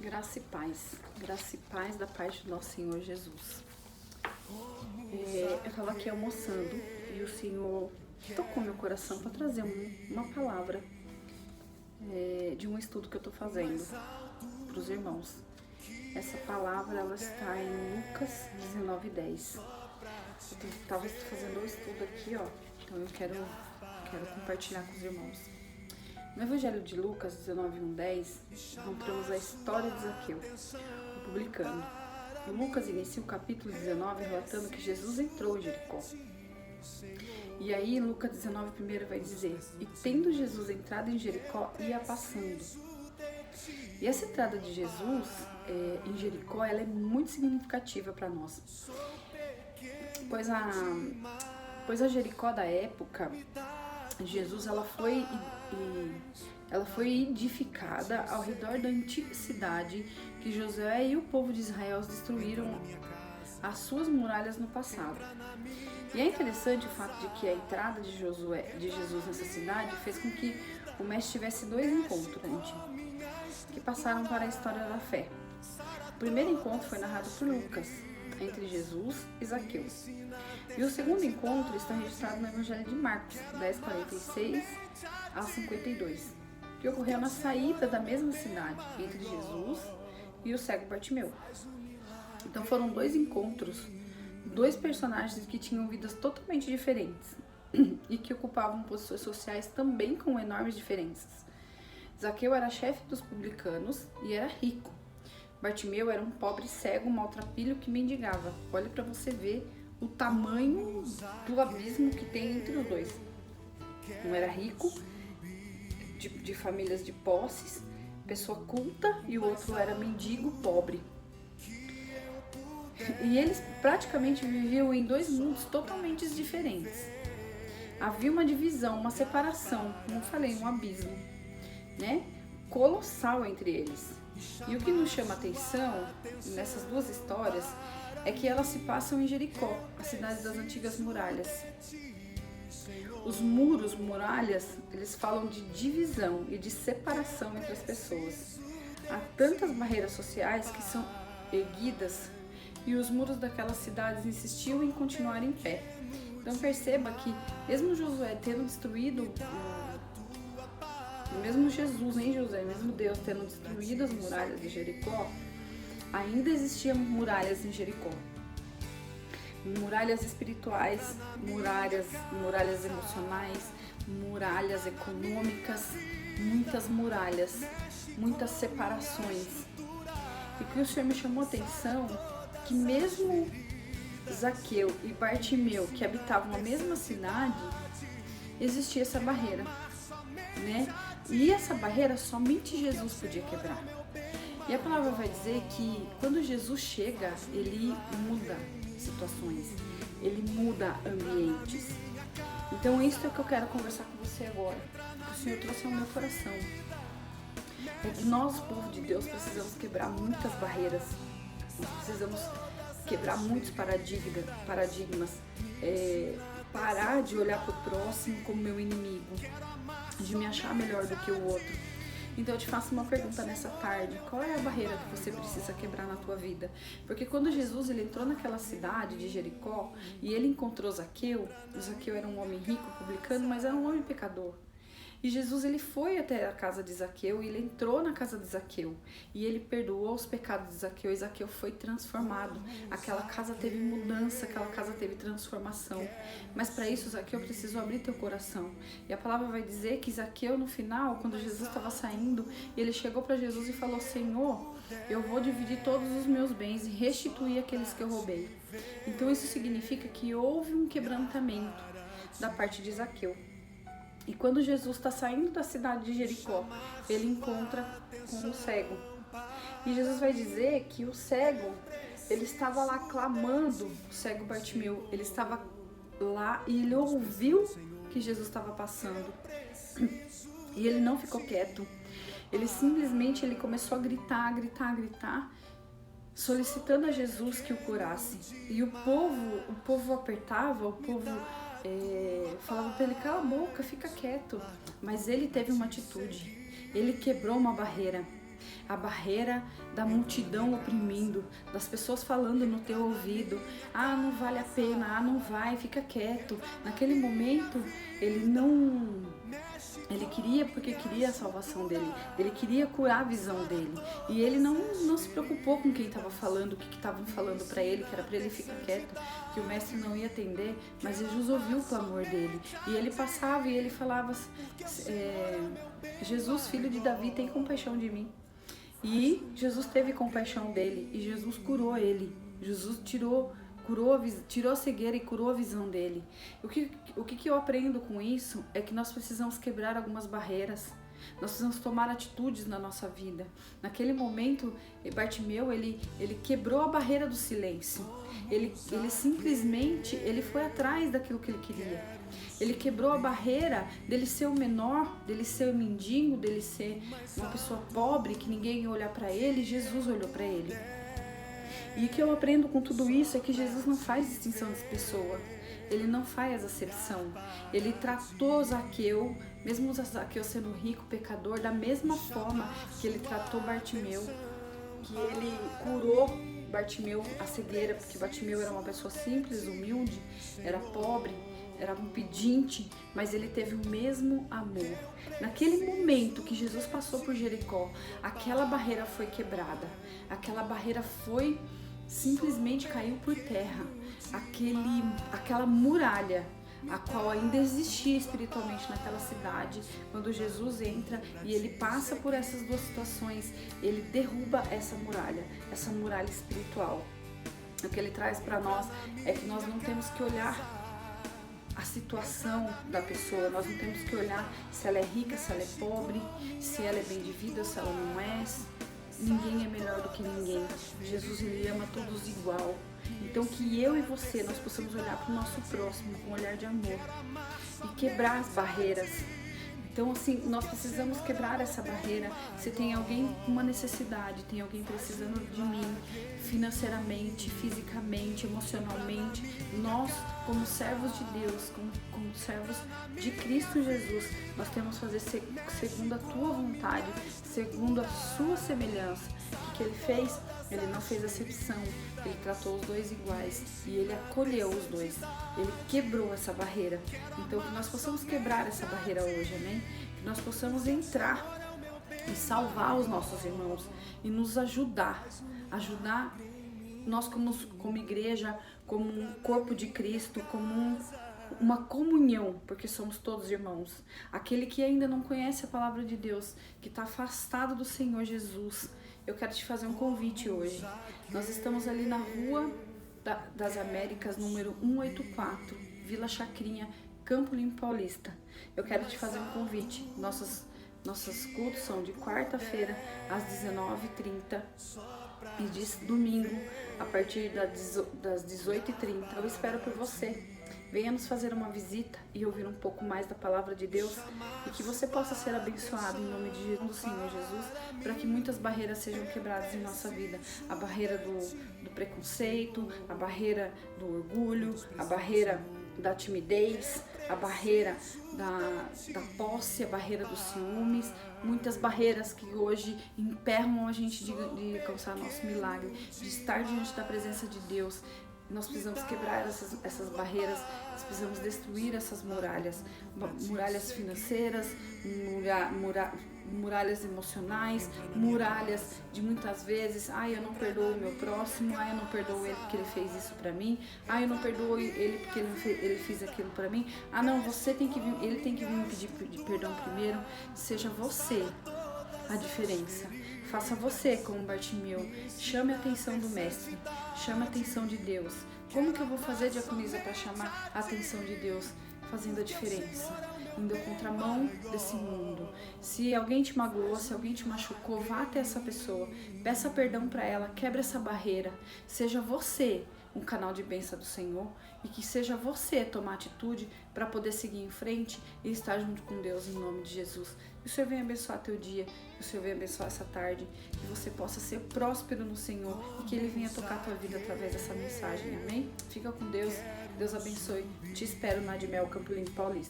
Graça e paz da parte do nosso Senhor Jesus. Eu estava aqui almoçando e o Senhor tocou meu coração para trazer uma palavra de um estudo que eu estou fazendo para os irmãos. Essa palavra ela está em Lucas 19:10. Eu estava fazendo o estudo aqui, então eu quero compartilhar com os irmãos. No Evangelho de Lucas 19:10, encontramos a história de Zaqueu, o publicano. E Lucas inicia o capítulo 19 relatando que Jesus entrou em Jericó. E aí, Lucas 19 primeiro vai dizer: e tendo Jesus entrado em Jericó, ia passando. E essa entrada de Jesus em Jericó, ela é muito significativa para nós. Pois a Jericó da época, Jesus ela foi edificada ao redor da antiga cidade que Josué e o povo de Israel destruíram as suas muralhas no passado. E é interessante o fato de que a entrada de Jesus nessa cidade fez com que o mestre tivesse dois encontros que passaram para a história da fé. O primeiro encontro foi narrado por Lucas, entre Jesus e Zaqueu. E o segundo encontro está registrado no Evangelho de Marcos, 10:46 a 52, que ocorreu na saída da mesma cidade, entre Jesus e o cego Bartimeu. Então foram dois encontros, dois personagens que tinham vidas totalmente diferentes e que ocupavam posições sociais também com enormes diferenças. Zaqueu era chefe dos publicanos e era rico. Bartimeu era um pobre cego maltrapilho que mendigava. Olha para você ver o tamanho do abismo que tem entre os dois. Um era rico, de famílias de posses, pessoa culta, e o outro era mendigo, pobre. E eles praticamente viviam em dois mundos totalmente diferentes. Havia uma divisão, uma separação, como eu falei, um abismo, colossal entre eles. E o que nos chama a atenção nessas duas histórias é que elas se passam em Jericó, a cidade das antigas muralhas. Os muros, muralhas, eles falam de divisão e de separação entre as pessoas. Há tantas barreiras sociais que são erguidas e os muros daquelas cidades insistiam em continuar em pé. Então perceba que mesmo Josué tendo destruído, mesmo Jesus, mesmo Deus tendo destruído as muralhas de Jericó, ainda existiam muralhas em Jericó. Muralhas espirituais, muralhas emocionais, muralhas econômicas, muitas muralhas, muitas separações. E que o Senhor me chamou a atenção que mesmo Zaqueu e Bartimeu, que habitavam a mesma cidade, existia essa barreira, E essa barreira somente Jesus podia quebrar. E a palavra vai dizer que quando Jesus chega, ele muda situações, ele muda ambientes. Então isso é o que eu quero conversar com você agora, que o Senhor trouxe ao meu coração. É que nós, povo de Deus, precisamos quebrar muitas barreiras, nós precisamos quebrar muitos paradigmas, parar de olhar para o próximo como meu inimigo, de me achar melhor do que o outro. Então eu te faço uma pergunta nessa tarde: qual é a barreira que você precisa quebrar na tua vida? Porque quando Jesus ele entrou naquela cidade de Jericó e ele encontrou Zaqueu, o Zaqueu era um homem rico, publicano, mas era um homem pecador. E Jesus ele foi até a casa de Zaqueu e ele entrou na casa de Zaqueu e ele perdoou os pecados de Zaqueu e Zaqueu foi transformado. Aquela casa teve mudança, aquela casa teve transformação. Mas para isso Zaqueu precisou abrir teu coração. E a palavra vai dizer que Zaqueu no final, quando Jesus estava saindo, ele chegou para Jesus e falou: Senhor, eu vou dividir todos os meus bens e restituir aqueles que eu roubei. Então isso significa que houve um quebrantamento da parte de Zaqueu. E quando Jesus está saindo da cidade de Jericó, ele encontra com o cego. E Jesus vai dizer que o cego, ele estava lá clamando, o cego Bartimeu, ele estava lá e ele ouviu que Jesus estava passando. E ele não ficou quieto. Ele simplesmente começou a gritar, solicitando a Jesus que o curasse. E o povo apertava, o povo falava para ele: cala a boca, fica quieto. Mas ele teve uma atitude, ele quebrou uma barreira. a barreira da multidão oprimindo, das pessoas falando no teu ouvido, ah, não vale a pena, ah, não vai, fica quieto. Naquele momento, ele queria, porque queria a salvação dele, ele queria curar a visão dele, e ele não se preocupou com quem estava falando, o que estavam falando para ele, que era para ele ficar quieto, que o mestre não ia atender, mas Jesus ouviu o clamor dele, e ele passava e ele falava, Jesus, filho de Davi, tem compaixão de mim. E Jesus teve compaixão dele, e Jesus curou ele. Jesus tirou a cegueira e curou a visão dele. O que eu aprendo com isso é que nós precisamos quebrar algumas barreiras. Nós precisamos tomar atitudes na nossa vida. Naquele momento, Bartimeu, ele quebrou a barreira do silêncio. Ele simplesmente foi atrás daquilo que ele queria. Ele quebrou a barreira dele ser o menor, dele ser o mendigo, dele ser uma pessoa pobre, que ninguém ia olhar para ele. Jesus olhou para ele. E o que eu aprendo com tudo isso é que Jesus não faz distinção de pessoa. Ele não faz acepção. Ele tratou Zaqueu, mesmo Zaqueu sendo rico, pecador, da mesma forma que ele tratou Bartimeu, que ele curou Bartimeu a cegueira, porque Bartimeu era uma pessoa simples, humilde, era pobre, era um pedinte, mas ele teve o mesmo amor. Naquele momento que Jesus passou por Jericó, aquela barreira foi quebrada, aquela barreira simplesmente caiu por terra, aquela muralha, a qual ainda existia espiritualmente naquela cidade. Quando Jesus entra e ele passa por essas duas situações, ele derruba essa muralha espiritual. O que ele traz para nós é que nós não temos que olhar a situação da pessoa, nós não temos que olhar se ela é rica, se ela é pobre, se ela é bem de vida, se ela não é. Ninguém é melhor do que ninguém. Jesus, ele ama todos igual. Então que eu e você, nós possamos olhar para o nosso próximo com um olhar de amor e quebrar as barreiras. Então assim, nós precisamos quebrar essa barreira. Se tem alguém com uma necessidade, tem alguém precisando de mim, financeiramente, fisicamente, emocionalmente, nós, como servos de Deus, como servos de Cristo Jesus, nós temos que fazer segundo a tua vontade, segundo a sua semelhança. O que ele fez? Ele não fez acepção, ele tratou os dois iguais e ele acolheu os dois, ele quebrou essa barreira. Então que nós possamos quebrar essa barreira hoje, amém? Que nós possamos entrar e salvar os nossos irmãos e nos ajudar nós como igreja, como um corpo de Cristo, como uma comunhão, porque somos todos irmãos. Aquele que ainda não conhece a palavra de Deus, que está afastado do Senhor Jesus, eu quero te fazer um convite hoje. Nós estamos ali na Rua das Américas, número 184, Vila Chacrinha, Campo Limpo Paulista. Eu quero te fazer um convite. Nossos cultos são de quarta-feira às 19h30 e de domingo a partir das 18h30. Eu espero por você. Venha nos fazer uma visita e ouvir um pouco mais da palavra de Deus e que você possa ser abençoado em nome do Senhor Jesus, para que muitas barreiras sejam quebradas em nossa vida. A barreira do preconceito, a barreira do orgulho, a barreira da timidez, a barreira da posse, a barreira dos ciúmes, muitas barreiras que hoje emperram a gente de alcançar nosso milagre, de estar diante da presença de Deus. Nós precisamos quebrar essas barreiras, nós precisamos destruir essas muralhas financeiras, muralhas emocionais, muralhas de muitas vezes, eu não perdoo o meu próximo, eu não perdoo ele porque ele fez isso pra mim, eu não perdoo ele porque ele fez aquilo pra mim, não, ele tem que vir me pedir perdão primeiro. Seja você a diferença. Faça você como Bartimeu. Chame a atenção do mestre. Chame a atenção de Deus. Como que eu vou fazer, diaconisa, para chamar a atenção de Deus? Fazendo a diferença. Indo contramão desse mundo. Se alguém te magoou, se alguém te machucou, vá até essa pessoa. Peça perdão para ela. Quebre essa barreira. Seja você um canal de bênção do Senhor e que seja você tomar atitude para poder seguir em frente e estar junto com Deus em nome de Jesus. Que o Senhor venha abençoar teu dia, que o Senhor venha abençoar essa tarde, que você possa ser próspero no Senhor e que Ele venha tocar a tua vida através dessa mensagem, amém? Fica com Deus, Deus abençoe, te espero na de Mel Campo Limpo Paulista.